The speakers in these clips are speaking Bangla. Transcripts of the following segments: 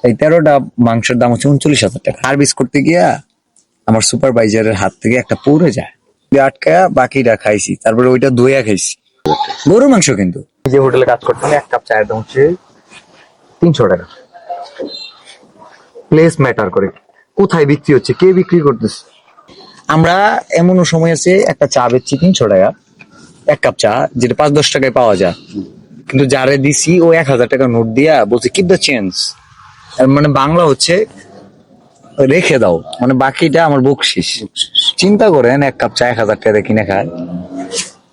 এই 13টা মাংসের দাম হচ্ছে 39,000 টাকা। সার্ভিস করতে গিয়া আমার সুপারভাইজারের হাত থেকে একটা পড়ে যায়, আটকায়া বাকিটা খাইছি, তারপরে ওইটা দইয়া খাইছি। গরুর মাংস কিন্তু। যে হোটেলে কাজ করতাম, এক কাপ চায়ের দাম হচ্ছে 300 টাকা। প্লেস ম্যাটার করে, কোথায় বিক্রি হচ্ছে, কে বিক্রি করতেছে। আমরা এমনও সময় আছে একটা চা বেচছি 300 টাকা, এক কাপ চা, যেটা 5-10 টাকায় পাওয়া যায়। কিন্তু যারে দিছি ও 1000 টাকা নোট দিয়া বলছে কিপ দ্য চেঞ্জ, মানে বাংলা হচ্ছে রেখে দাও, মানে বাকিটা আমার বকশিস। চিন্তা করেন, এক কাপ চা 1000 টাকা কিনে খায়,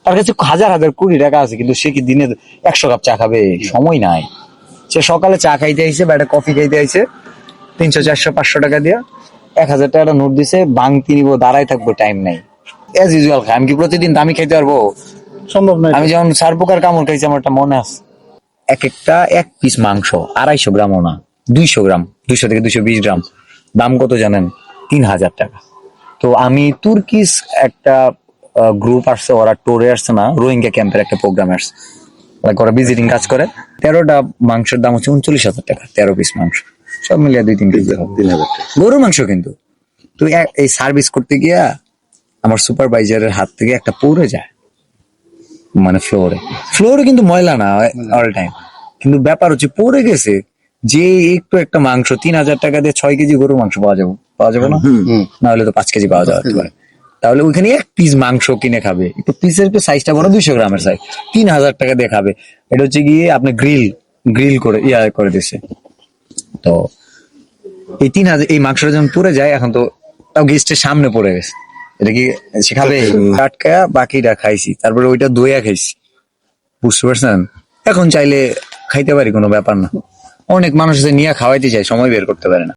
তার কাছে হাজার হাজার কোটি টাকা আছে, কিন্তু সে কি দিনে 100 কাপ চা খাবে? সময় নাই। সে সকালে চা খাইতে আইছে বা একটা কফি খাইতে আইছে, 300, 400, 500 টাকা দিয়া 1000 টাকা নোট দিছে, বাংতি নিবো, দাঁড়াই থাকবো, টাইম নাই। এজ ইউজুয়াল খাই। আমি কি প্রতিদিন দামি খাইতে পারবো? সম্ভব নয়। আমি যখন সারপোকার কামড় খাইছি আমার একটা মনে আছে। এক পিস মাংস 250 গ্রামও না, 200 গ্রাম, 200 থেকে 220 গ্রাম, দাম কত জানেন? 3000 টাকা। তো আমি তুর্কিস একটা গ্রুপ আসছে, ওরা টোরে আসছে না, রোহিঙ্গা ক্যাম্পের একটা প্রোগ্রাম আসছে, ওরা ভিজিটিং কাজ করে। 13টা মাংসের দাম হচ্ছে 39,000 টাকা, 13 পিস মাংস, সব মিলিয়ে 2-3 কেজি হবে। 3000 টাকা গরুর মাংস কিন্তু। তো এই সার্ভিস করতে গিয়া আমার সুপারভাইজারের হাত থেকে একটা পড়ে যায়, মানে ফ্লোরে কিন্তু ময়লা না অল টাইম, কিন্তু ব্যাপার হচ্ছে পড়ে গেছে। যে একটু একটা মাংস 3000 টাকা দিয়ে 6 কেজি গরুর মাংস পাওয়া যাবে না? না হলে তো 5 কেজি পাওয়া যাবে পারে। তাহলে ওইখানে এক পিস মাংস কিনে খাবে, একটু পিসের সাইজটা বড়, 200 গ্রামের সাইজ, 3000 টাকা দিয়ে খাবে। এটা হচ্ছে গিয়ে আপনি গ্রিল করে করে দিছে। তো এই 3000 এই মাংসটা যখন পড়ে যায়, এখন তো তাও গেস্টের সামনে পড়ে গেছে, এটা কি সে খাবে? আটকায়া বাকিটা খাইছি, তারপরে ওইটা দইয়া খাইছি, বুঝতে পারছেন? এখন চাইলে খাইতে পারি, কোনো ব্যাপার না। অনেক মানুষ নিয়ে খাওয়াইতে চায়, সময় বের করতে পারে না।